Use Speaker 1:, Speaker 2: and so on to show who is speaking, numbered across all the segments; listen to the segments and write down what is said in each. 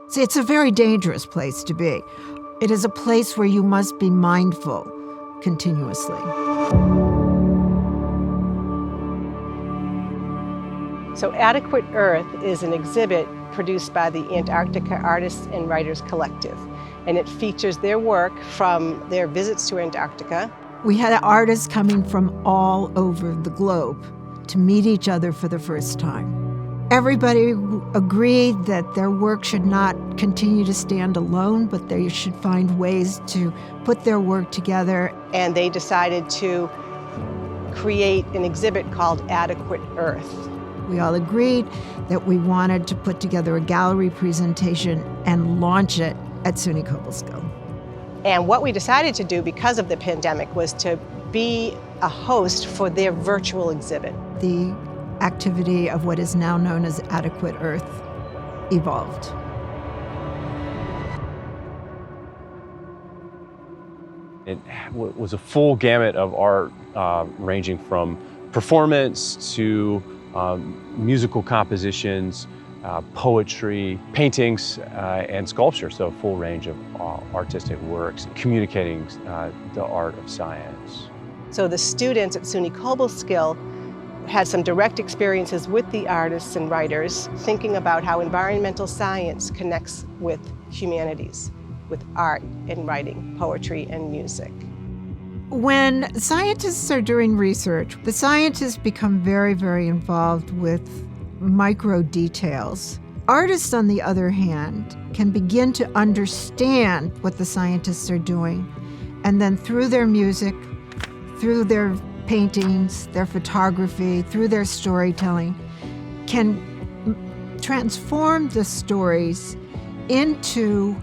Speaker 1: See, it's a very dangerous place to be. It is a place where you must be mindful continuously.
Speaker 2: So Adequate Earth is an exhibit produced by the Antarctica Artists and Writers Collective, and it features their work from their visits to Antarctica.
Speaker 1: We had artists coming from all over the globe to meet each other for the first time. Everybody agreed that their work should not continue to stand alone, but they should find ways to put their work together.
Speaker 2: And they decided to create an exhibit called Adequate Earth.
Speaker 1: We all agreed that we wanted to put together a gallery presentation and launch it at SUNY Cobleskill.
Speaker 2: And what we decided to do because of the pandemic was to be a host for their virtual exhibit.
Speaker 1: The activity of what is now known as Adequate Earth evolved.
Speaker 3: It was a full gamut of art, ranging from performance to musical compositions, poetry, paintings, and sculpture, so a full range of artistic works, communicating the art of science.
Speaker 2: So the students at SUNY Cobleskill had some direct experiences with the artists and writers, thinking about how environmental science connects with humanities, with art and writing, poetry and music.
Speaker 1: When scientists are doing research, the scientists become very, very involved with micro details. Artists, on the other hand, can begin to understand what the scientists are doing, and then through their music, through their paintings, their photography, through their storytelling, can transform the stories into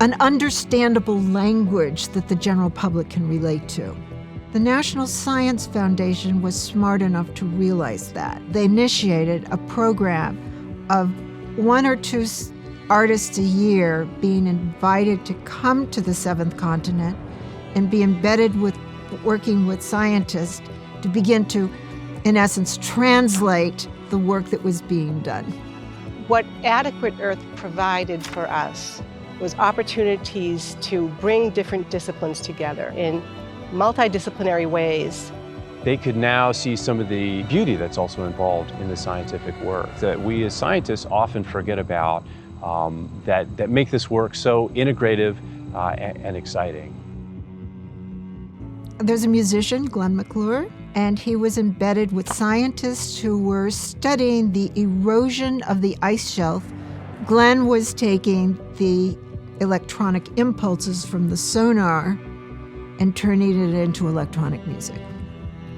Speaker 1: an understandable language that the general public can relate to. The National Science Foundation was smart enough to realize that. They initiated a program of 1 or 2 artists a year being invited to come to the 7th continent and be embedded with working with scientists to begin to, in essence, translate the work that was being done.
Speaker 2: What Adequate Earth provided for us was opportunities to bring different disciplines together in multidisciplinary ways.
Speaker 3: They could now see some of the beauty that's also involved in the scientific work that we as scientists often forget about, that make this work so integrative and exciting.
Speaker 1: There's a musician, Glenn McClure, and he was embedded with scientists who were studying the erosion of the ice shelf. Glenn was taking the electronic impulses from the sonar and turning it into electronic music.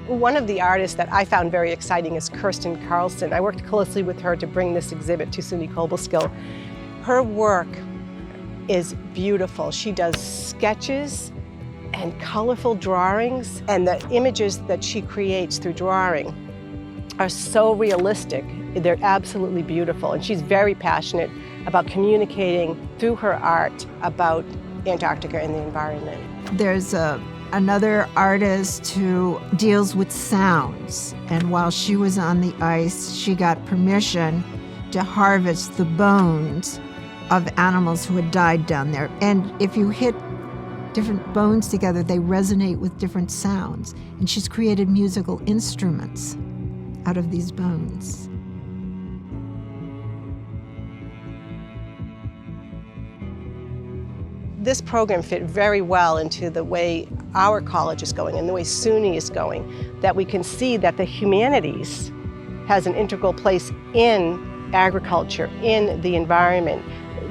Speaker 2: One of the artists that I found very exciting is Kirsten Carlson. I worked closely with her to bring this exhibit to SUNY Cobleskill. Her work is beautiful. She does sketches and colorful drawings, and the images that she creates through drawing are so realistic. They're absolutely beautiful, and she's very passionate about communicating through her art about Antarctica and the environment.
Speaker 1: There's another artist who deals with sounds, and while she was on the ice, she got permission to harvest the bones of animals who had died down there. And if you hit different bones together, they resonate with different sounds. And she's created musical instruments out of these bones.
Speaker 2: This program fit very well into the way our college is going and the way SUNY is going, that we can see that the humanities has an integral place in agriculture, in the environment,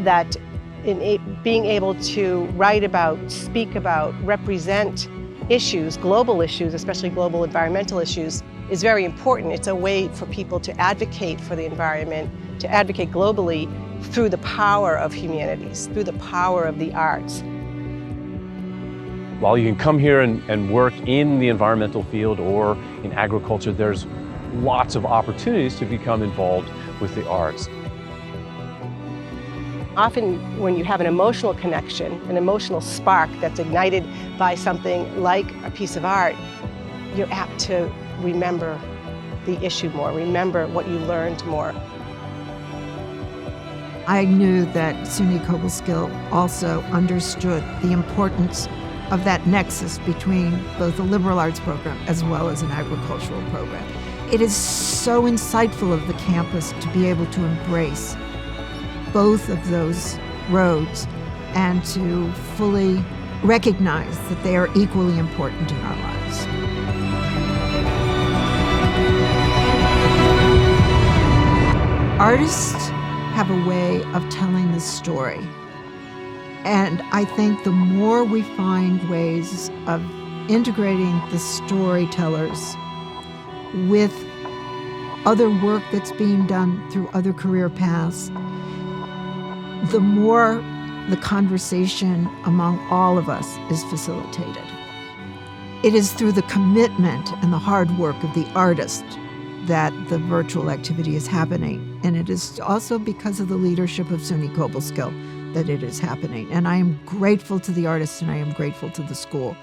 Speaker 2: that in being able to write about, speak about, represent issues, global issues, especially global environmental issues, is very important. It's a way for people to advocate for the environment, to advocate globally through the power of humanities, through the power of the arts.
Speaker 3: While you can come here and work in the environmental field or in agriculture, there's lots of opportunities to become involved with the arts.
Speaker 2: Often when you have an emotional connection, an emotional spark that's ignited by something like a piece of art, you're apt to remember the issue more, remember what you learned more.
Speaker 1: I knew that SUNY Cobleskill also understood the importance of that nexus between both a liberal arts program as well as an agricultural program. It is so insightful of the campus to be able to embrace both of those roads and to fully recognize that they are equally important in our lives. Artists have a way of telling the story. And I think the more we find ways of integrating the storytellers with other work that's being done through other career paths, the more the conversation among all of us is facilitated. It is through the commitment and the hard work of the artist that the virtual activity is happening. And it is also because of the leadership of SUNY Cobleskill that it is happening. And I am grateful to the artists and I am grateful to the school.